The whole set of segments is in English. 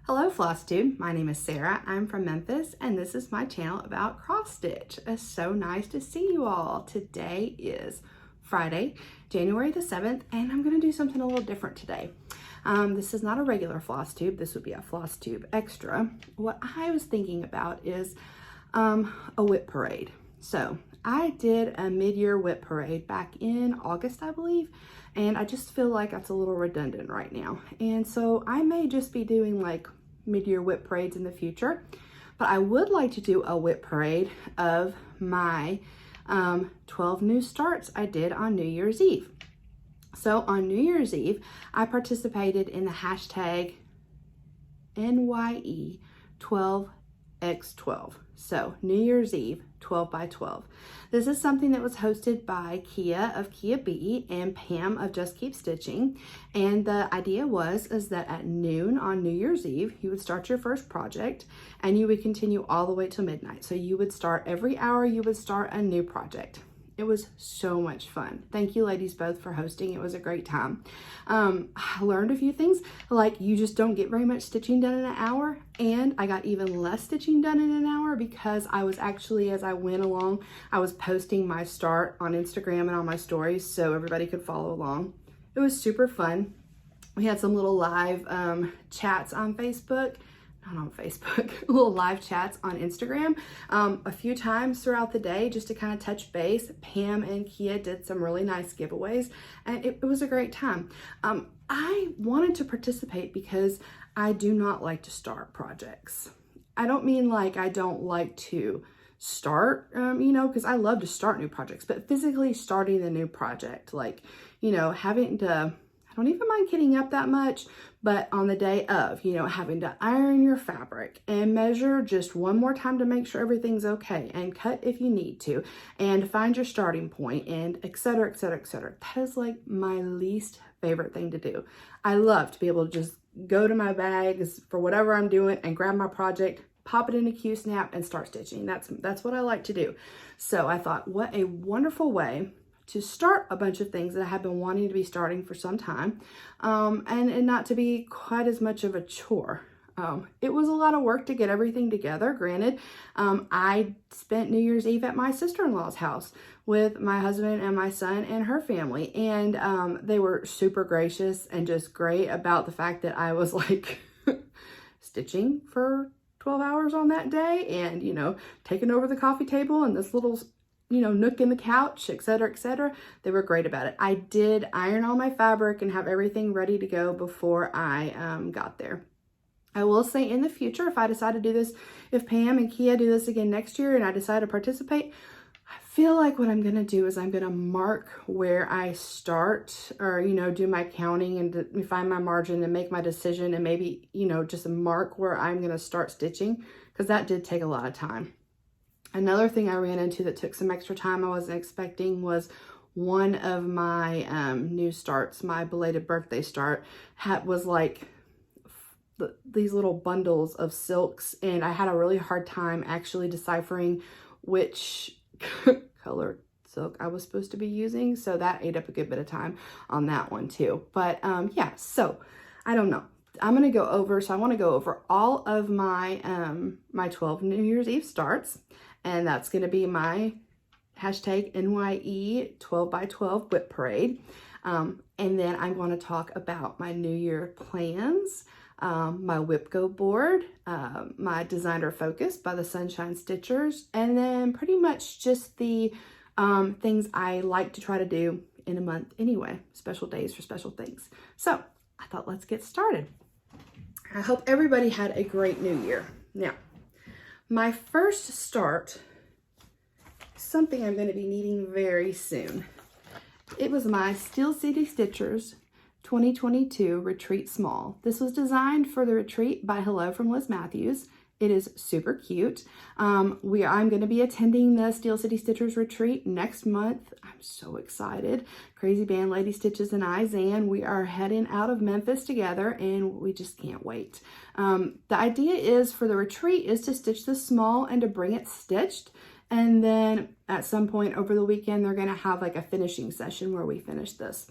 Hello FlossTube, my name is Sarah, I'm from Memphis, and this is my channel about cross stitch. It's so nice to see you all. Today is Friday, January the 7th, and I'm going to do something a little different today. This is not a regular FlossTube, this would be a FlossTube Extra. What I was thinking about is a WIP parade. So I did a mid-year WIP parade back in August, I believe, and I just feel like that's a little redundant right now. And so I may just be doing like mid-year WIP parades in the future, but I would like to do a WIP parade of my 12 new starts I did on New Year's Eve. So on New Year's Eve, I participated in the hashtag NYE 12x12. So New Year's Eve 12 by 12. This is something that was hosted by Kea of Kea Bee and Pam of Just Keep Stitching. And the idea is that at noon on New Year's Eve, you would start your first project and you would continue all the way till midnight. So you would start every hour, you would start a new project. It was so much fun. Thank you ladies both for hosting. It was a great time. I learned a few things, like you just don't get very much stitching done in an hour, and I got even less stitching done in an hour because I was actually, as I went along, I was posting my start on Instagram and on my stories so everybody could follow along. It was super fun. We had some little live chats on Facebook. Not on Facebook, little live chats on Instagram a few times throughout the day just to kind of touch base. Pam and Kea did some really nice giveaways and it was a great time. I wanted to participate because I do not like to start projects. I don't mean like I don't like to start, because I love to start new projects, but physically starting the new project, like, having to, I don't even mind kitting up that much, but on the day of, having to iron your fabric and measure just one more time to make sure everything's okay and cut if you need to and find your starting point and et cetera, et cetera, et cetera. That is like my least favorite thing to do. I love to be able to just go to my bags for whatever I'm doing and grab my project, pop it in a Q-snap and start stitching. That's what I like to do. So I thought, what a wonderful way to start a bunch of things that I have been wanting to be starting for some time, and not to be quite as much of a chore. It was a lot of work to get everything together. Granted, I spent New Year's Eve at my sister-in-law's house with my husband and my son and her family, and they were super gracious and just great about the fact that I was like stitching for 12 hours on that day and, taking over the coffee table and this little nook in the couch, etc., etc. They were great about it. I did iron all my fabric and have everything ready to go before I got there. I will say in the future, if I decide to do this, if Pam and Kea do this again next year and I decide to participate, I feel like what I'm going to do is I'm going to mark where I start, or, do my counting and find my margin and make my decision and maybe, just mark where I'm going to start stitching, because that did take a lot of time. Another thing I ran into that took some extra time I wasn't expecting was one of my new starts, my belated birthday start, was like these little bundles of silks, and I had a really hard time actually deciphering which colored silk I was supposed to be using, so that ate up a good bit of time on that one too. But yeah, so I don't know. I want to go over all of my my 12 New Year's Eve starts, and that's going to be my hashtag NYE 12 by 12 WIP parade. And then I'm going to talk about my New Year plans, my WIPGO board, my designer focus by the Sunshine Stitchers, and then pretty much just the things I like to try to do in a month anyway, special days for special things. So I thought, let's get started. I hope everybody had a great new year. Now, my first start is something I'm going to be needing very soon. It was my Steel City Stitchers 2022 Retreat Small. This was designed for the retreat by Hello from Liz Matthews. It is super cute. I'm going to be attending the Steel City Stitchers retreat next month. I'm so excited. Crazy Band Lady Stitches and I, Zan, we are heading out of Memphis together and we just can't wait. The idea is for the retreat is to stitch the small and to bring it stitched. And then at some point over the weekend, they're going to have like a finishing session where we finish this.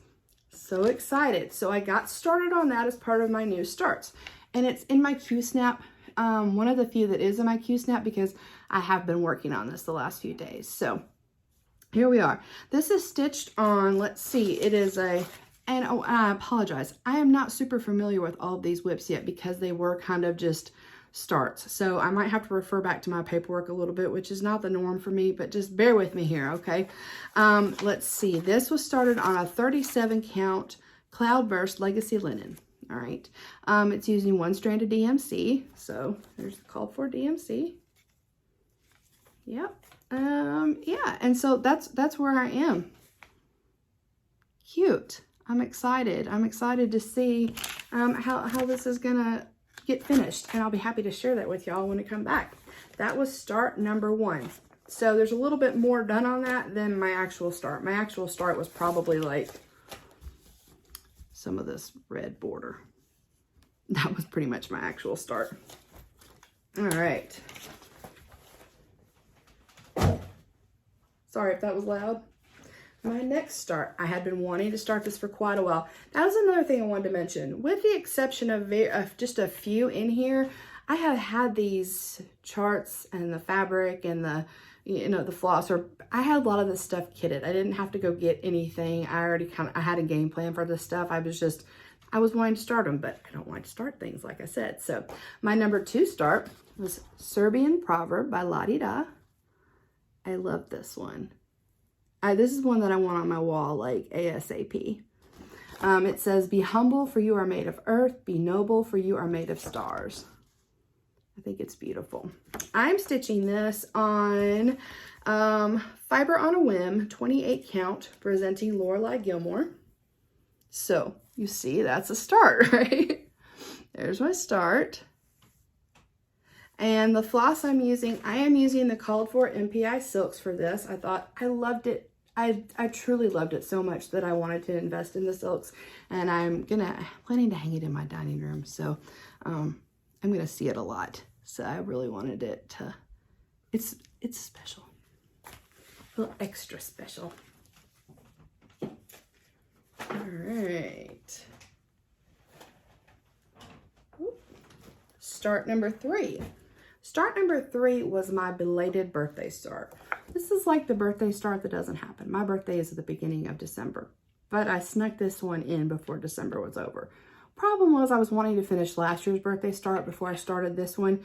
So excited. So I got started on that as part of my new starts. and it's in my Q-snap, one of the few that is in my Q-snap because I have been working on this the last few days. So here we are. This is stitched on, let's see, it is a, and oh, I apologize, I am not super familiar with all of these WIPs yet because they were kind of just starts. So I might have to refer back to my paperwork a little bit, which is not the norm for me, but just bear with me here, okay? Let's see, this was started on a 37 count Cloudburst Legacy Linen. All right, it's using 1 strand of DMC, so there's the call for DMC. Yep. Yeah, and so that's where I am. Cute. I'm excited. I'm excited to see how this is gonna get finished, and I'll be happy to share that with y'all when I come back. That was start number 1. So there's a little bit more done on that than my actual start. My actual start was probably like some of this red border. That was pretty much my actual start. All right. Sorry if that was loud. My next start, I had been wanting to start this for quite a while. That was another thing I wanted to mention. With the exception of just a few in here, I have had these charts and the fabric and the, you know, the floss, or I had a lot of this stuff kitted. I didn't have to go get anything. I had a game plan for this stuff. I was wanting to start them, but I don't want to start things, like I said. So my number 2 start was Serbian Proverb by La-Di-Da. I love this one. This is one that I want on my wall, like ASAP. It says, be humble, for you are made of earth. Be noble, for you are made of stars. I think it's beautiful. I'm stitching this on Fiber on a Whim, 28 count, presenting Lorelei Gilmore. So you see, that's a start, right? There's my start. And the floss I'm using, I am using the called for MPI silks for this. I loved it. I truly loved it so much that I wanted to invest in the silks, and I'm planning to hang it in my dining room. So I'm gonna see it a lot. So I really wanted it to, it's special, a little extra special. All right. Start number 3. Start number 3 was my belated birthday start. This is like the birthday start that doesn't happen. My birthday is at the beginning of December, but I snuck this one in before December was over. Problem was I was wanting to finish last year's birthday start before I started this one,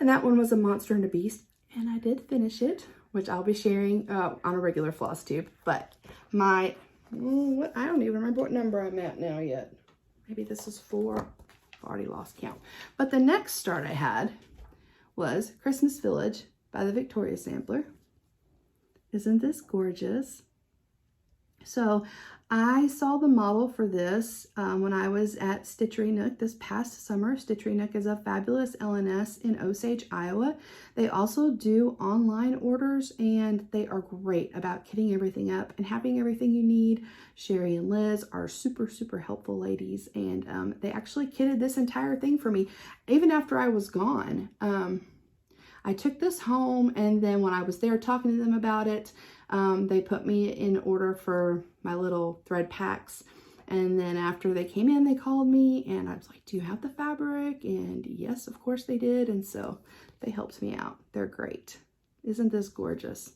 and that one was a monster and a beast, and I did finish it, which I'll be sharing on a regular floss tube. But my, I don't even remember what number I'm at now yet. Maybe this is 4. I've already lost count. But the next start I had was Christmas Village by the Victoria Sampler. Isn't this gorgeous? So I saw the model for this when I was at Stitchery Nook this past summer. Stitchery Nook is a fabulous LNS in Osage, Iowa. They also do online orders, and they are great about kitting everything up and having everything you need. Sherry and Liz are super, super helpful ladies, and they actually kitted this entire thing for me even after I was gone. I took this home, and then when I was there talking to them about it, they put me in order for my little thread packs. And then after they came in, they called me, and I was like, do you have the fabric? And yes, of course they did. And so they helped me out. They're great. Isn't this gorgeous?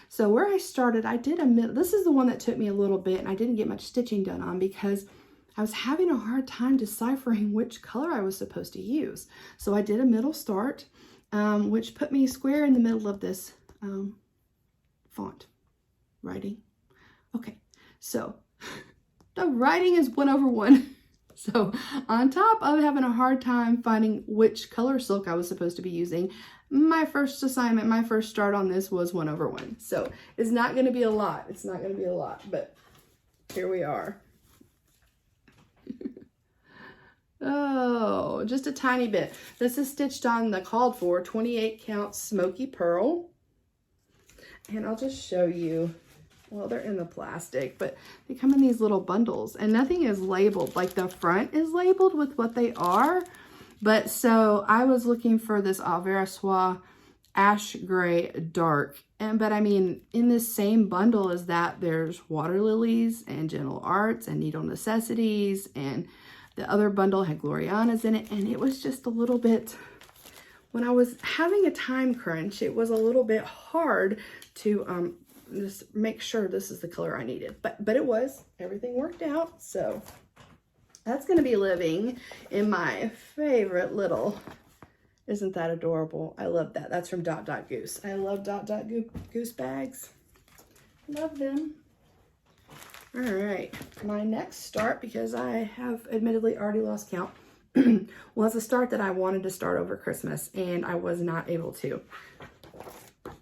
So where I started, I did this is the one that took me a little bit, and I didn't get much stitching done on because I was having a hard time deciphering which color I was supposed to use. So I did a middle start, which put me square in the middle of this font writing. Okay, so the writing is 1/1. So on top of having a hard time finding which color silk I was supposed to be using, my first assignment, my first start on this was 1/1. So it's not going to be a lot. It's not going to be a lot, but here we are. Oh, just a tiny bit. This is stitched on the called for 28 count Smoky Pearl. And I'll just show you. Well, they're in the plastic, but they come in these little bundles, and nothing is labeled. Like the front is labeled with what they are. But so I was looking for this Alvera Soie Ash Gray Dark. But I mean, in this same bundle as that, there's Water Lilies and Gentle Arts and Needle Necessities and The other bundle had Gloriana's in it, and it was just a little bit, when I was having a time crunch, it was a little bit hard to just make sure this is the color I needed. But it was, everything worked out. So that's going to be living in my favorite little, isn't that adorable? I love that. That's from DotDotGoose. I love DotDotGoose bags. Love them. All right, my next start, because I have admittedly already lost count, was a start that I wanted to start over Christmas, and I was not able to.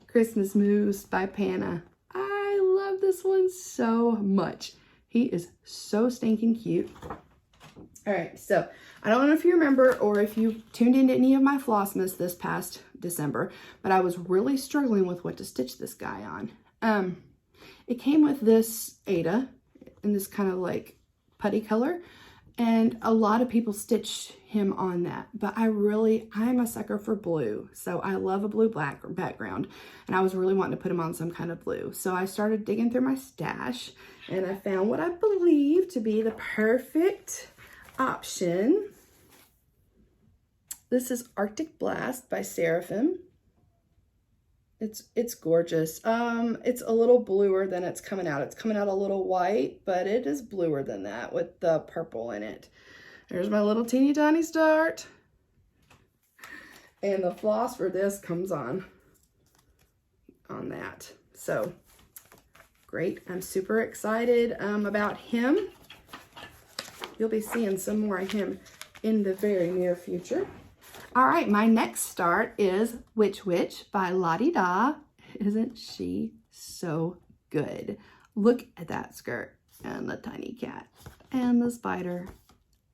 Christmas Moose by Panna. I love this one so much. He is so stinking cute. All right, so I don't know if you remember or if you tuned into any of my Flossmas this past December, but I was really struggling with what to stitch this guy on. It came with this Ada in this kind of like putty color, and a lot of people stitch him on that, but I'm a sucker for blue, so I love a blue black background, and I was really wanting to put him on some kind of blue. So I started digging through my stash, and I found what I believe to be the perfect option. This is Arctic Blast by Seraphim. It's gorgeous. It's a little bluer than it's coming out. It's coming out a little white, but it is bluer than that with the purple in it. There's my little teeny tiny start. And the floss for this comes on that. So great. I'm super excited about him. You'll be seeing some more of him in the very near future. All right, my next start is Witch by Lottie Da. Isn't she so good? Look at that skirt and the tiny cat and the spider.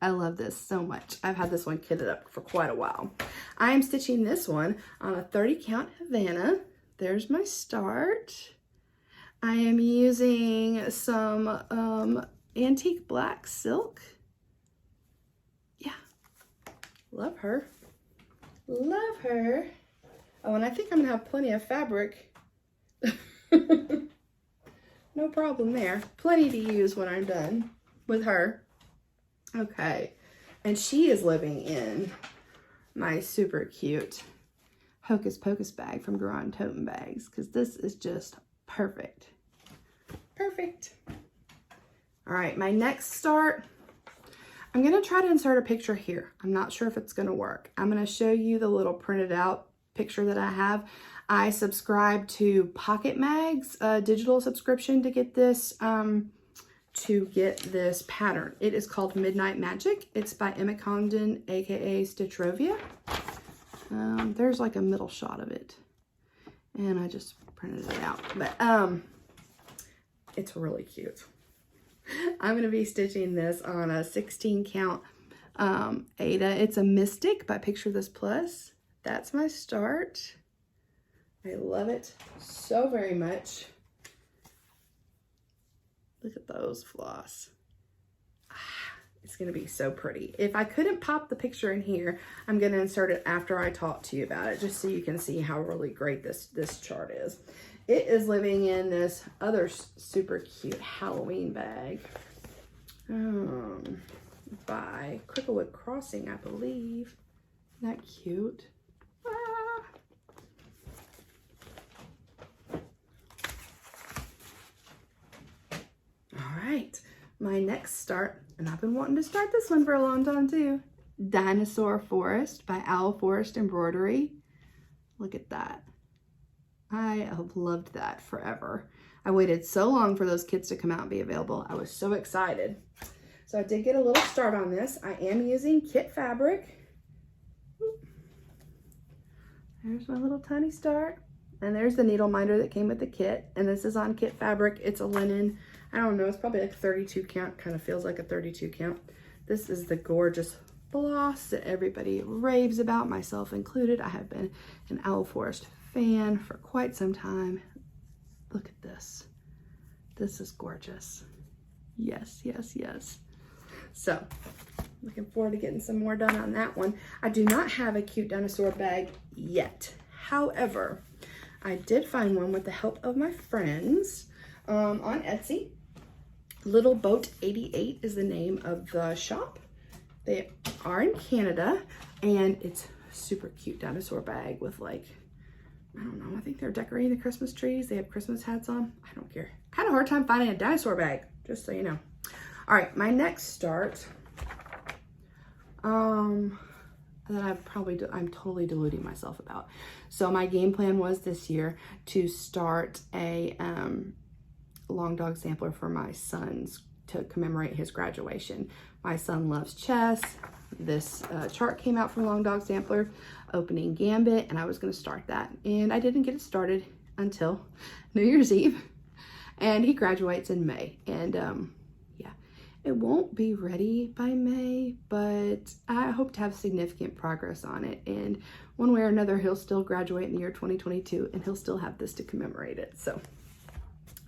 I love this so much. I've had this one kitted up for quite a while. I am stitching this one on a 30 count Havana. There's my start. I am using some antique black silk. Yeah, love her. Love her. Oh, and I think I'm gonna have plenty of fabric. No problem there. Plenty to use when I'm done with her. Okay, and she is living in my super cute Hocus Pocus bag from GaRon Totem Bags, because this is just perfect. Perfect. All right, my next start, I'm going to try to insert a picture here. I'm not sure if it's going to work. I'm going to show you the little printed out picture that I have. I subscribe to Pocket Mag's digital subscription to get this pattern. It is called Midnight Magic. It's by Emma Condon, aka Stitchrovia. There's like a middle shot of it, and I just printed it out, but it's really cute. I'm going to be stitching this on a 16 count Ada. It's a Mystic by Picture This Plus. That's my start. I love it so very much. Look at those floss. It's going to be so pretty. If I couldn't pop the picture in here, I'm going to insert it after I talk to you about it, just so you can see how really great this chart is. It is living in this other super cute Halloween bag by Crickelwood Crossing, I believe. Isn't that cute? Ah. All right, my next start, and I've been wanting to start this one for a long time too. Dinosaur Forest by Owl Forest Embroidery. Look at that. I have loved that forever. I waited so long for those kits to come out and be available. I was so excited. So I did get a little start on this. I am using kit fabric. There's my little tiny start. And there's the needle minder that came with the kit. And this is on kit fabric. It's a linen. I don't know. It's probably like 32 count. Kind of feels like a 32 count. This is the gorgeous floss that everybody raves about, myself included. I have been an Owl Forest fan for quite some time. Look at this. This is gorgeous. Yes, yes, yes. So, looking forward to getting some more done on that one. I do not have a cute dinosaur bag yet. However, I did find one with the help of my friends on Etsy. Little Boat 88 is the name of the shop. They are in Canada, and it's a super cute dinosaur bag with like, I don't know, I think they're decorating the Christmas trees. They have Christmas hats on. I don't care. I had a hard time finding a dinosaur bag, just so you know. All right, my next start, that I'm totally deluding myself about. So my game plan was this year to start a long dog sampler for my son's to commemorate his graduation. My son loves chess. This chart came out from Long Dog Sampler, opening Gambit, and I was going to start that. And I didn't get it started until New Year's Eve, and he graduates in May. And yeah, it won't be ready by May, but I hope to have significant progress on it. And one way or another, he'll still graduate in the year 2022, and he'll still have this to commemorate it. So,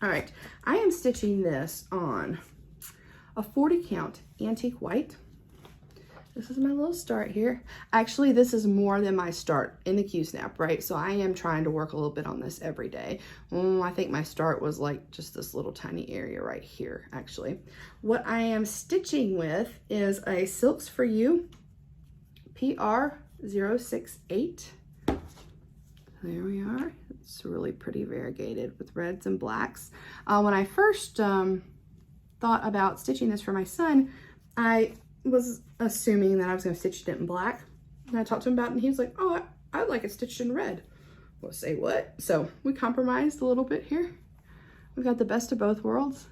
all right, I am stitching this on a 40 count antique white. This is my little start here. Actually, this is more than my start in the Q-snap, right? So I am trying to work a little bit on this every day. I think my start was like just this little tiny area right here, actually. What I am stitching with is a Silks for You PR068. There we are. It's really pretty variegated with reds and blacks. When I first thought about stitching this for my son, I was assuming that I was going to stitch it in black. And I talked to him about it, and he was like, oh, I'd like it stitched in red. Well, say what? So we compromised a little bit here. We've got the best of both worlds.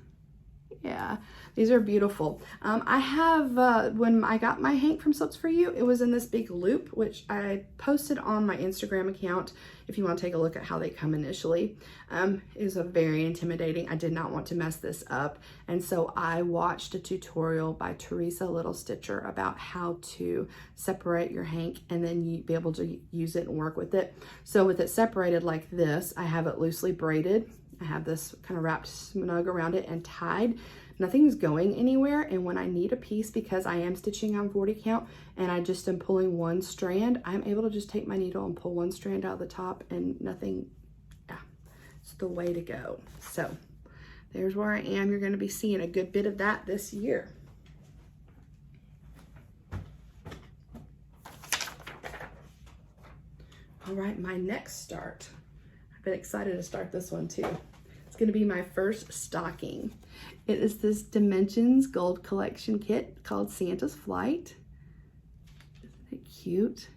Yeah, these are beautiful. I have, when I got my hank from Silks for You, it was in this big loop, which I posted on my Instagram account if you want to take a look at how they come initially. It was a very intimidating. I did not want to mess this up. And so I watched a tutorial by Teresa, Little Stitcher, about how to separate your hank and then you be able to use it and work with it. So with it separated like this, I have it loosely braided. I have this kind of wrapped snug around it and tied. Nothing's going anywhere, and when I need a piece, because I am stitching on 40 count and I just am pulling one strand, I'm able to just take my needle and pull one strand out of the top, and nothing, yeah, it's the way to go. So there's where I am. You're going to be seeing a good bit of that this year. All right, my next start. I've been excited to start this one too. It's going to be my first stocking. It is this Dimensions Gold Collection kit called Santa's Flight. Isn't it cute?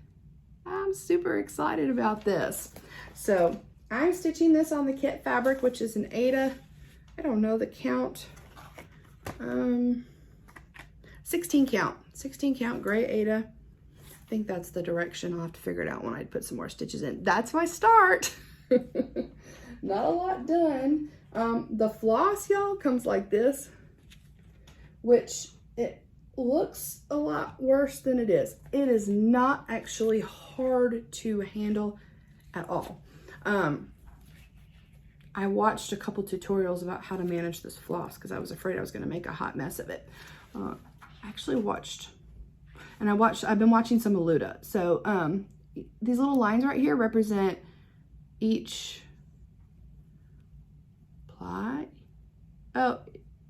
I'm super excited about this. So I'm stitching this on the kit fabric, which is an Aida. I don't know the count. 16 count gray Aida. I think that's the direction. I'll have to figure it out when I put some more stitches in. That's my start. Not a lot done. The floss, y'all, comes like this, which it looks a lot worse than it is. It is not actually hard to handle at all. I watched a couple tutorials about how to manage this floss because I was afraid I was going to make a hot mess of it. I actually watched, and I've been watching some of Luda. So these little lines right here represent each ply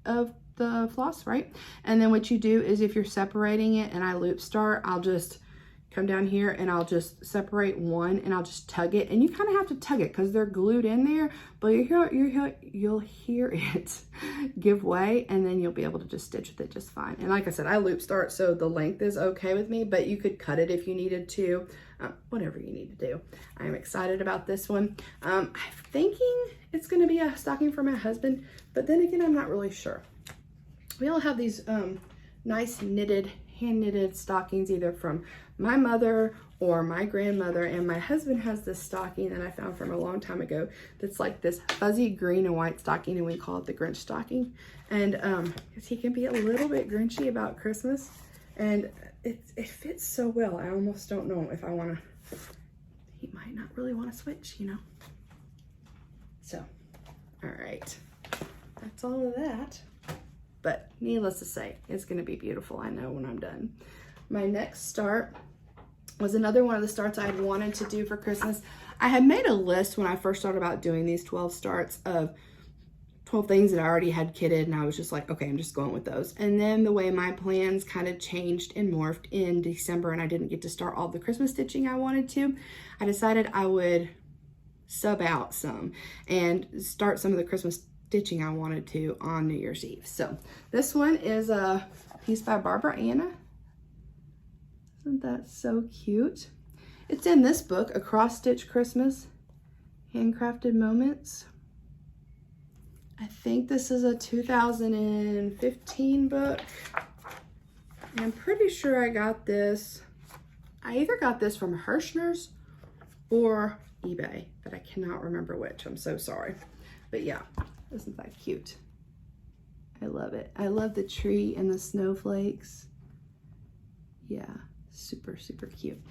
of the floss, right? And then what you do is, if you're separating it and I loop start, I'll just come down here and I'll just separate one and I'll just tug it. And you kind of have to tug it because they're glued in there, but you'll hear it give way, and then you'll be able to just stitch with it just fine. And like I said, I loop start, so the length is okay with me, but you could cut it if you needed to, whatever you need to do. I'm excited about this one. I'm thinking it's going to be a stocking for my husband, but then again, I'm not really sure. We all have these nice knitted, hand knitted stockings, either from my mother or my grandmother, and my husband has this stocking that I found from a long time ago that's like this fuzzy green and white stocking, and we call it the Grinch stocking. And he can be a little bit Grinchy about Christmas, and it fits so well. I almost don't know if I want to, he might not really want to switch, you know. So, all right, that's all of that. But needless to say, it's going to be beautiful, I know, when I'm done. My next start was another one of the starts I had wanted to do for Christmas. I had made a list when I first started about doing these 12 starts of 12 things that I already had kitted, and I was just like, okay, I'm just going with those. And then the way my plans kind of changed and morphed in December, and I didn't get to start all the Christmas stitching I wanted to, I decided I would sub out some and start some of the Christmas stitching I wanted to on New Year's Eve. So this one is a piece by Barbara Anna. Isn't that so cute? It's in this book, A Cross Stitch Christmas, Handcrafted Moments. I think this is a 2015 book. I'm pretty sure I got this. I either got this from Hirschner's or eBay, but I cannot remember which. I'm so sorry. But yeah, isn't that cute? I love it. I love the tree and the snowflakes. Yeah, super, super cute.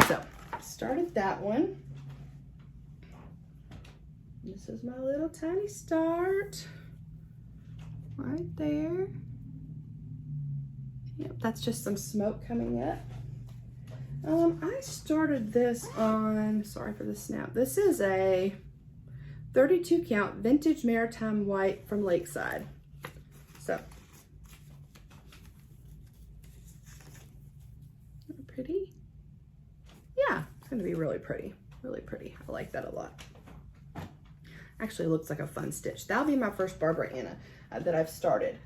So, started that one. This is my little tiny start right there. Yep, that's just some smoke coming up. I started this on, sorry for the snap. This is a 32 count vintage maritime white from Lakeside. So, pretty. Yeah, it's gonna be really pretty, really pretty. I like that a lot. Actually looks like a fun stitch. That'll be my first Barbara Anna that I've started.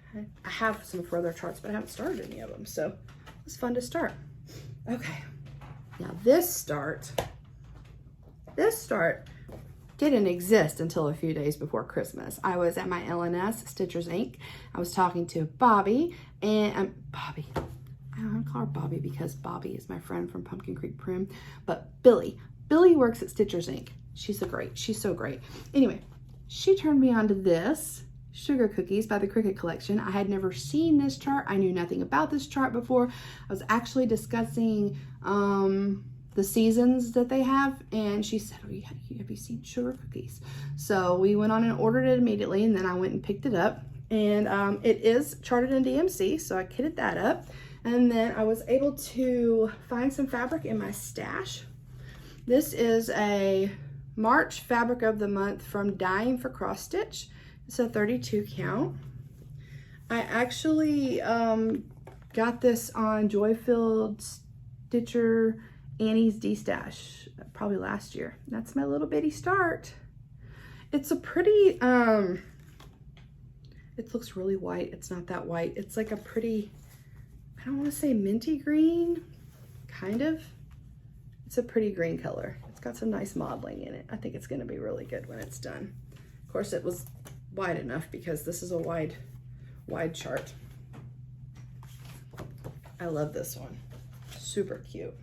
I have some further charts, but I haven't started any of them, so it's fun to start. Okay, now this start didn't exist until a few days before Christmas. I was at my LNS, Stitchers Inc. I was talking to Bobby, and Bobby. I don't want to call her Bobby because Bobby is my friend from Pumpkin Creek Prim, but Billy. Billy works at Stitchers Inc. She's so great. Anyway, she turned me on to this, Sugar Cookies by the Cricket Collection. I had never seen this chart. I knew nothing about this chart before. I was actually discussing the seasons that they have, and she said, oh, have you seen Sugar Cookies? So we went on and ordered it immediately, and then I went and picked it up. And it is charted in DMC, so I kitted that up. And then I was able to find some fabric in my stash. This is a March fabric of the month from Dying for Cross Stitch. It's a 32 count. I actually got this on Joy-Filled Stitcher Annie's D-Stash probably last year. That's my little bitty start. It's a pretty, it looks really white. It's not that white. It's like a pretty, I don't want to say minty green, kind of. It's a pretty green color. It's got some nice modeling in it. I think it's going to be really good when it's done. Of course, it was wide enough because this is a wide chart. I love this one. Super cute.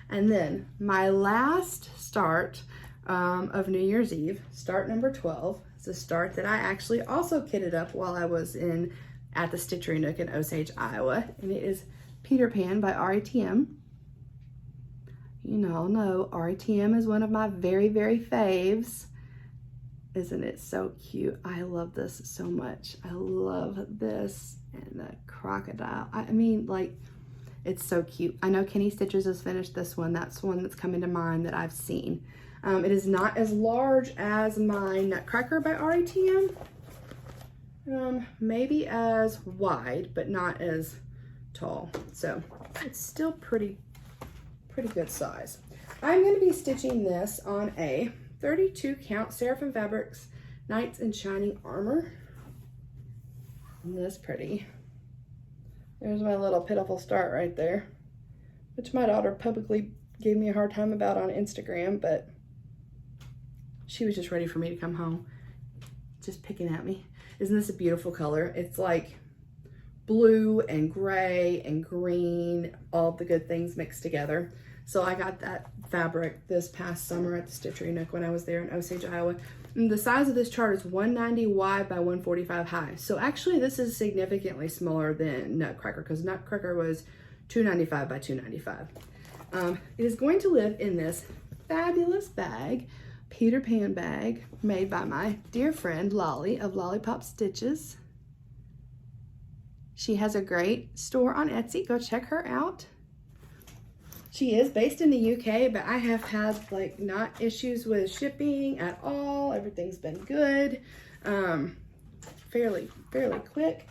And then my last start of New Year's Eve, start number 12. It's a start that I actually also kitted up while I was at the Stitchery Nook in Osage, Iowa. And it is Peter Pan by RETM. You all know RETM is one of my very, very faves. Isn't it so cute? I love this so much. I love this and the crocodile. I mean, like, it's so cute. I know Kenny Stitches has finished this one. That's one that's coming to mind that I've seen. It is not as large as my Nutcracker by RETM. Maybe as wide, but not as tall. So it's still pretty good size. I'm going to be stitching this on a 32 count Seraphim Fabrics Knights in Shining Armor. Isn't this pretty? There's my little pitiful start right there, which my daughter publicly gave me a hard time about on Instagram, but she was just ready for me to come home, just picking at me. Isn't this a beautiful color? It's like blue and gray and green, all the good things mixed together. So I got that fabric this past summer at the Stitchery Nook when I was there in Osage, Iowa. And the size of this chart is 190 wide by 145 high. So actually this is significantly smaller than Nutcracker because Nutcracker was 295 by 295. It is going to live in this fabulous bag, Peter Pan bag, made by my dear friend Lolly of Lollipop Stitches. She has a great store on Etsy. Go check her out. She is based in the UK, but I have had like not issues with shipping at all. Everything's been good. fairly quick.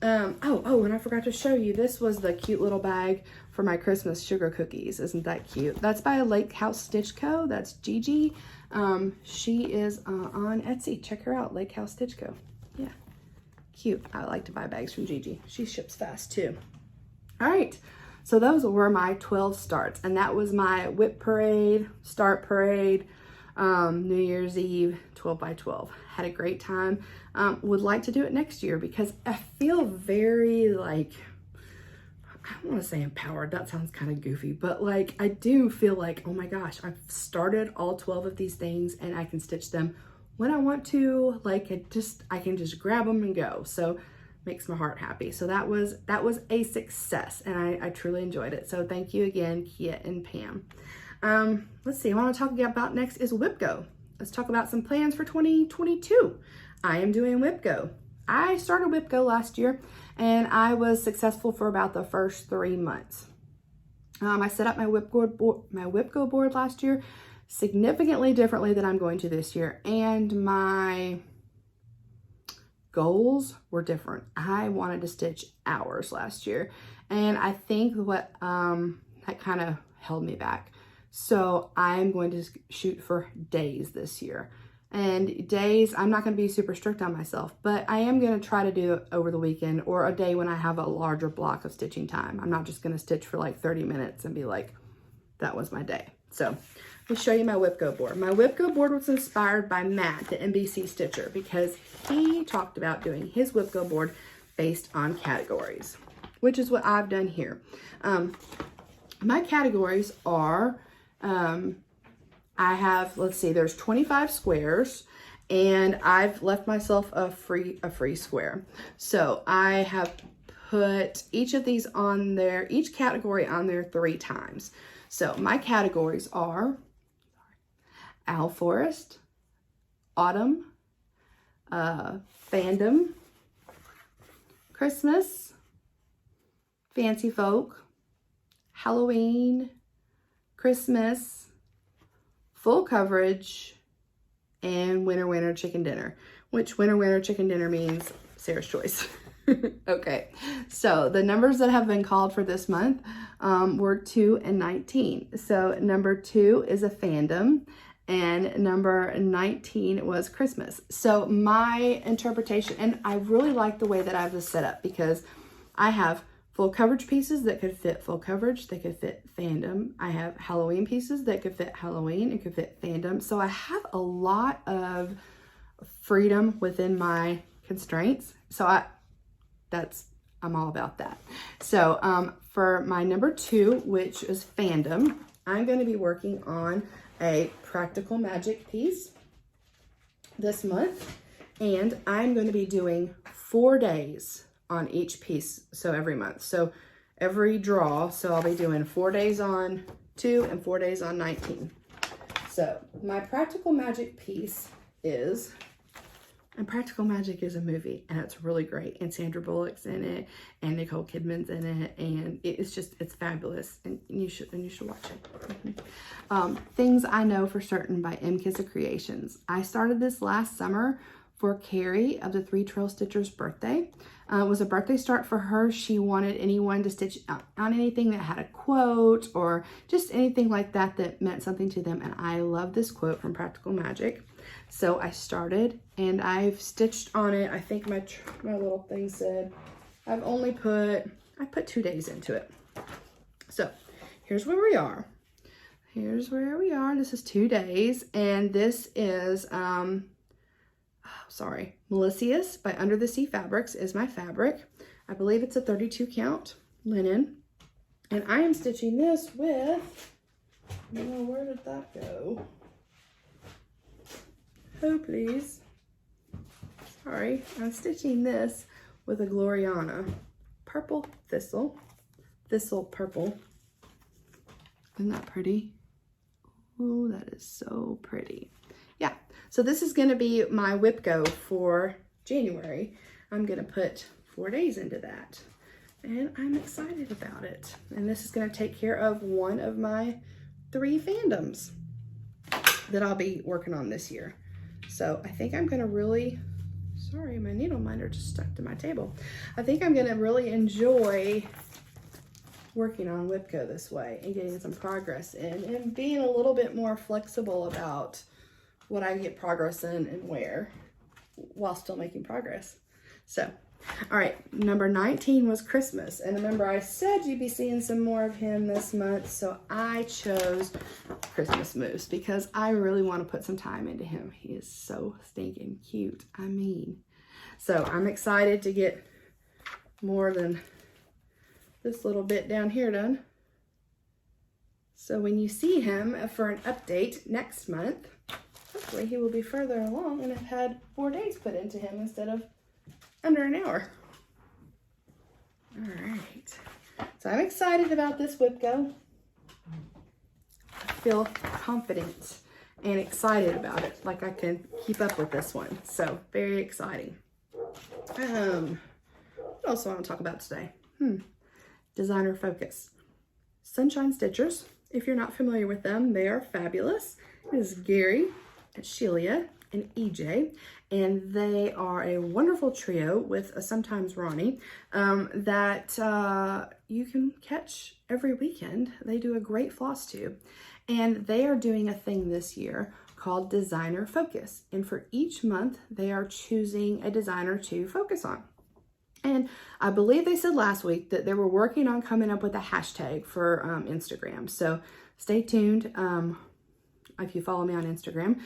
Oh, and I forgot to show you, this was the cute little bag for my Christmas sugar cookies. Isn't that cute? That's by Lake House Stitch Co. That's Gigi. She is on Etsy. Check her out, Lake House Stitch Co. Yeah, cute. I like to buy bags from Gigi. She ships fast too. All right, so those were my 12 starts, and that was my WIP parade, start parade, New Year's Eve, 12 by 12. Had a great time. Would like to do it next year because I feel very like, I don't want to say empowered, that sounds kind of goofy, but like I do feel like, oh my gosh, I've started all 12 of these things and I can stitch them when I want to. Like I can just grab them and go. So makes my heart happy. So that was a success, and I truly enjoyed it. So thank you again, Kea and Pam. Let's see, what I want to talk about next is WIPGO. Let's talk about some plans for 2022. I am doing WIPGO. I started WIPGO last year, and I was successful for about the first 3 months. I set up my WIPGO board last year significantly differently than I'm going to this year, and my goals were different. I wanted to stitch hours last year, and I think what that kind of held me back. So I'm going to shoot for days this year. And days, I'm not going to be super strict on myself, but I am going to try to do it over the weekend or a day when I have a larger block of stitching time. I'm not just going to stitch for like 30 minutes and be like, that was my day. So let me show you my WIPGO board. My WIPGO board was inspired by Matt, the MBC Stitcher, because he talked about doing his WIPGO board based on categories, which is what I've done here. My categories are, I have, let's see, there's 25 squares, and I've left myself a free square. So I have put each of these on there, each category on there 3 times. So my categories are Owl Forest, Autumn, Fandom, Christmas, Fancy Folk, Halloween, Christmas, Full Coverage, and Winter Chicken Dinner, which Winter Chicken Dinner means Sarah's choice. Okay, so the numbers that have been called for this month were 2 and 19. So number 2 is a Fandom, and number 19 was Christmas. So my interpretation, and I really like the way that I have this set up, because I have full coverage pieces that could fit full coverage, they could fit Fandom. I have Halloween pieces that could fit Halloween, it could fit Fandom. So I have a lot of freedom within my constraints. So I'm all about that. So for my number 2, which is Fandom, I'm going to be working on a Practical Magic piece this month, and I'm going to be doing 4 days on each piece, so every month. So every draw, so I'll be doing 4 days on 2 and 4 days on 19. So my Practical Magic piece is, and Practical Magic is a movie, and it's really great, and Sandra Bullock's in it, and Nicole Kidman's in it, and it's fabulous, and you should watch it. Things I Know for Certain by MKizza Creations. I started this last summer for Carrie of the 3 Trail Stitchers' birthday. It was a birthday start for her. She wanted anyone to stitch on anything that had a quote or just anything like that that meant something to them. And I love this quote from Practical Magic. So I started and I've stitched on it. I think my little thing said, I put 2 days into it. So here's where we are. This is 2 days. And this is, Melicius by Under the Sea Fabrics is my fabric. I believe it's a 32 count linen. And I am stitching this with, where did that go? Oh, please. Sorry, I'm stitching this with a Gloriana purple thistle purple. Isn't that pretty? Oh, that is so pretty. Yeah, so this is going to be my WIPGO for January. I'm going to put 4 days into that, and I'm excited about it. And this is going to take care of one of my 3 fandoms that I'll be working on this year. So I think I'm going to really Sorry, my needle minder just stuck to my table. I think I'm gonna really enjoy working on WIPGO this way and getting some progress in and being a little bit more flexible about what I get progress in and where while still making progress. So, all right, number 19 was Christmas. And remember, I said you'd be seeing some more of him this month, so I chose Christmas Moose because I really want to put some time into him. He is so stinking cute. I mean, so I'm excited to get more than this little bit down here done. So when you see him for an update next month, hopefully he will be further along and have had 4 days put into him instead of under an hour. All right, so I'm excited about this WIPGO. I feel confident and excited about it, like I can keep up with this one. So very exciting. What else do I want to talk about today? Designer focus. Sunshine Stitchers. If you're not familiar with them, they are fabulous. It is Gary, Shelia, and EJ, and they are a wonderful trio with sometimes Ronnie that you can catch every weekend. They do a great FlossTube, and they are doing a thing this year called Designer Focus, and for each month they are choosing a designer to focus on. And I believe they said last week that they were working on coming up with a hashtag for Instagram, so stay tuned. If you follow me on Instagram,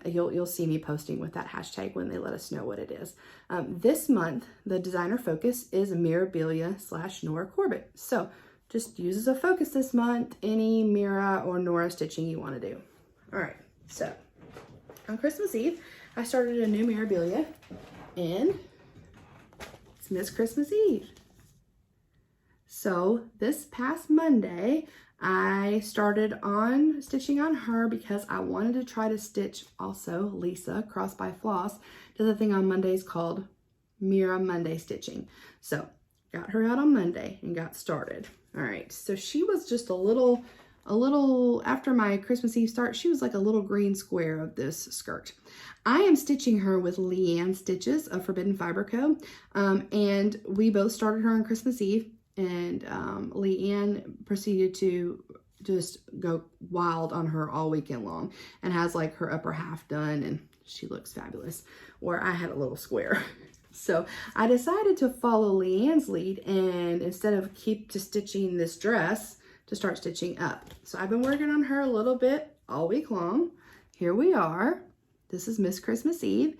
you'll see me posting with that hashtag when they let us know what it is. This month, the designer focus is Mirabilia / Nora Corbett. So just use as a focus this month any Mira or Nora stitching you want to do. All right, so on Christmas Eve, I started a new Mirabilia, and it's Miss Christmas Eve. So this past Monday, I started on stitching on her because I wanted to try to stitch also Lisa, Cross by Floss, does a thing on Mondays called Mira Monday Stitching. So got her out on Monday and got started. All right, so she was just a little, after my Christmas Eve start, she was like a little green square of this skirt. I am stitching her with LeAnn Stitches of Forbidden Fiber Co. And we both started her on Christmas Eve. And LeAnn proceeded to just go wild on her all weekend long and has like her upper half done, and she looks fabulous, where I had a little square. So I decided to follow LeAnn's lead, and instead of keep just stitching this dress, to start stitching up. So I've been working on her a little bit all week long. Here we are. This is Miss Christmas Eve.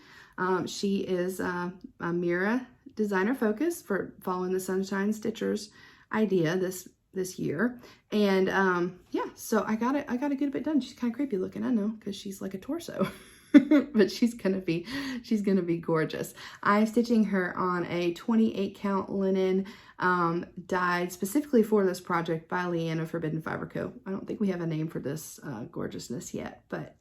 She is a Mira designer focus for following the Sunshine Stitchers idea this year, and yeah, so I got a good bit done. She's kind of creepy looking, I know, because she's like a torso. But she's gonna be gorgeous. I'm stitching her on a 28 count linen dyed specifically for this project by LeAnn of Forbidden Fiber Co. I don't think we have a name for this gorgeousness yet, but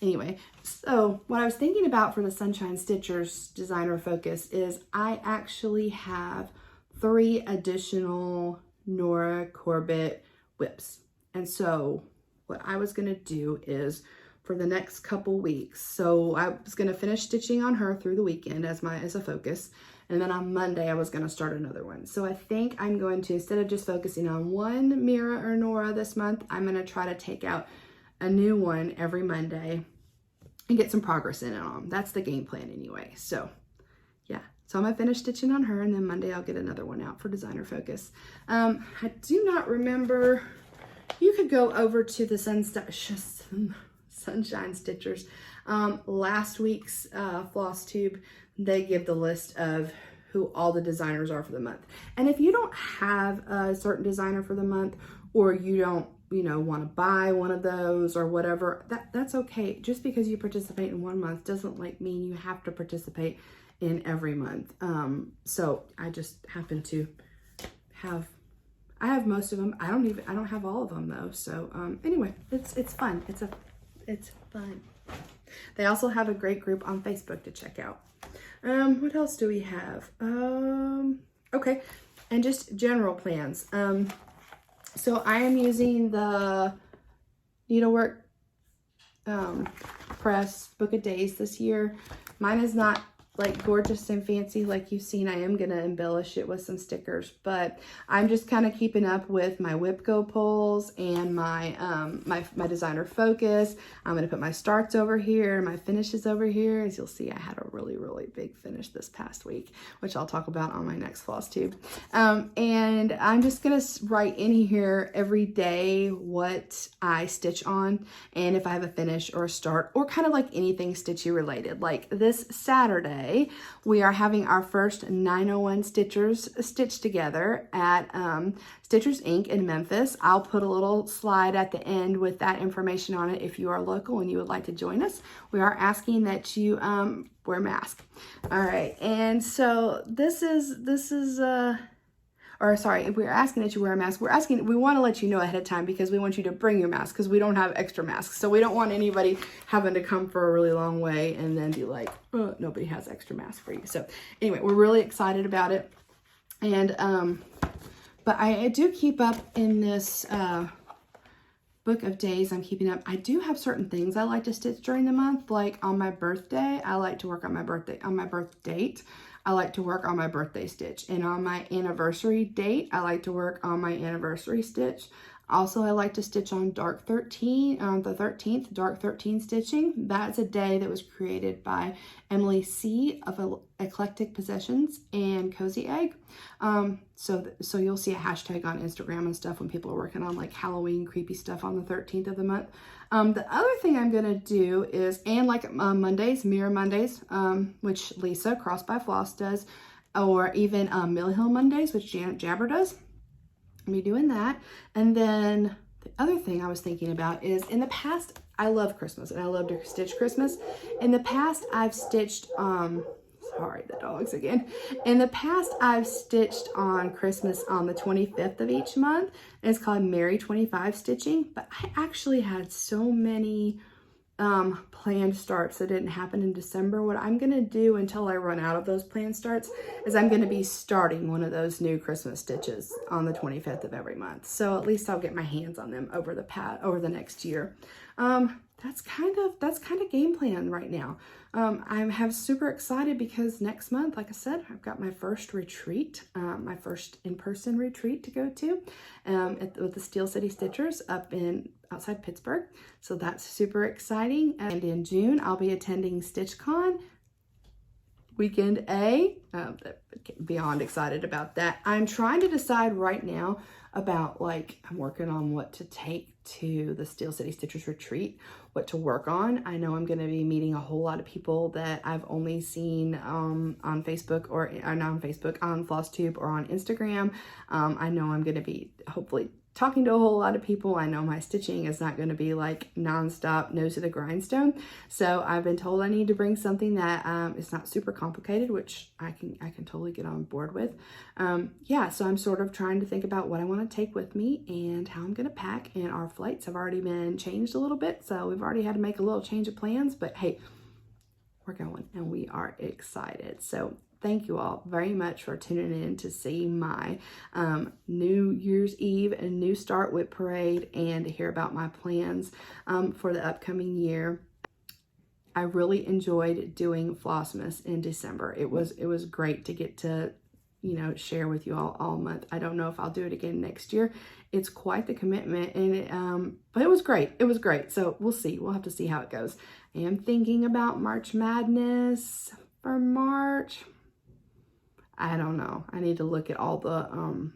anyway, so what I was thinking about for the Sunshine Stitchers designer focus is I actually have 3 additional Nora Corbett whips, and so what I was gonna do is for the next couple weeks. So I was gonna finish stitching on her through the weekend as a focus. And then on Monday, I was gonna start another one. So I think I'm going to, instead of just focusing on one Mira or Nora this month, I'm gonna try to take out a new one every Monday and get some progress in it on. That's the game plan anyway. So yeah, so I'm gonna finish stitching on her, and then Monday I'll get another one out for designer focus. I do not remember, you could go over to the Sunshine Stitchers. Last week's FlossTube, they give the list of who all the designers are for the month. And if you don't have a certain designer for the month, or you don't, want to buy one of those or whatever, that's okay. Just because you participate in one month doesn't mean you have to participate in every month. So I just happen to have, I have most of them. I don't have all of them though. So anyway, it's fun. It's fun. They also have a great group on Facebook to check out. What else do we have? Okay, and just general plans. So I am using the Needlework Press Book of Days this year. Mine is not like gorgeous and fancy like you've seen. I am going to embellish it with some stickers, but I'm just kind of keeping up with my WIPGO pulls and my my designer focus. I'm going to put my starts over here, my finishes over here. As you'll see, I had a really big finish this past week, which I'll talk about on my next FlossTube. And I'm just going to write in here every day what I stitch on, and if I have a finish or a start, or kind of like anything stitchy related. Like this Saturday, we are having our first 901 Stitchers stitched together at Stitchers Inc. in Memphis. I'll put a little slide at the end with that information on it if you are local and you would like to join us. We are asking that you wear a mask. All right, and so or sorry, if we're asking that you wear a mask, we want to let you know ahead of time because we want you to bring your mask because we don't have extra masks. So we don't want anybody having to come for a really long way and then be like, oh, nobody has extra masks for you. So anyway, we're really excited about it. And, but I do keep up in this book of days I'm keeping up. I do have certain things I like to stitch during the month. Like on my birthday, I like to work on my birth date. I like to work on my birthday stitch, and on my anniversary date, I like to work on my anniversary stitch. Also, I like to stitch on Dark 13, on the 13th, Dark 13 stitching. That's a day that was created by Emily C. of Eclectic Possessions and Cozy Egg. So you'll see a hashtag on Instagram and stuff when people are working on like Halloween creepy stuff on the 13th of the month. The other thing I'm going to do is, and like Mondays, Mirror Mondays, which Lisa, Cross by Floss does, or even Mill Hill Mondays, which Janet Jabber does. I'll be doing that. And then the other thing I was thinking about is, in the past, I love Christmas and I love to stitch Christmas. In the past, I've stitched, sorry, the dogs again. In the past, I've stitched on Christmas on the 25th of each month. And it's called Merry 25 Stitching. But I actually had so many planned starts that didn't happen in December. What I'm going to do until I run out of those planned starts is I'm going to be starting one of those new Christmas stitches on the 25th of every month. So at least I'll get my hands on them over the next year. That's kind of game plan right now. I'm super excited because next month, like I said, I've got my first retreat, my first in-person retreat to go to with the Steel City Stitchers up outside Pittsburgh. So that's super exciting. And in June, I'll be attending StitchCon Weekend A. Beyond excited about that. I'm trying to decide right now about, like, I'm working on what to take to the Steel City Stitchers retreat, what to work on. I know I'm going to be meeting a whole lot of people that I've only seen on Facebook or not on Facebook, on FlossTube or on Instagram. I know I'm going to be hopefully talking to a whole lot of people. I know my stitching is not going to be like nonstop nose to the grindstone. So I've been told I need to bring something that is not super complicated, which I can totally get on board with. Yeah, so I'm sort of trying to think about what I want to take with me and how I'm going to pack. And our flights have already been changed a little bit. So we've already had to make a little change of plans, but hey, we're going and we are excited. So thank you all very much for tuning in to see my New Year's Eve and New Start WIP parade and to hear about my plans for the upcoming year. I really enjoyed doing Flossmas in December. It was great to get to, you know, share with you all month. I don't know if I'll do it again next year. It's quite the commitment, and but it was great. It was great. So we'll see. We'll have to see how it goes. I am thinking about March Madness for March. I don't know. I need to look at all the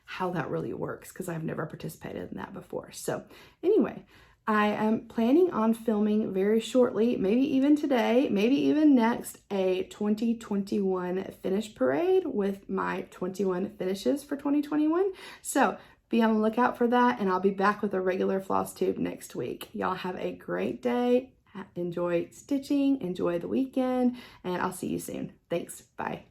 how that really works because I've never participated in that before. So anyway, I am planning on filming very shortly, maybe even today, maybe even next, a 2021 finish parade with my 21 finishes for 2021. So be on the lookout for that, and I'll be back with a regular FlossTube next week. Y'all have a great day. Enjoy stitching, enjoy the weekend, and I'll see you soon. Thanks. Bye.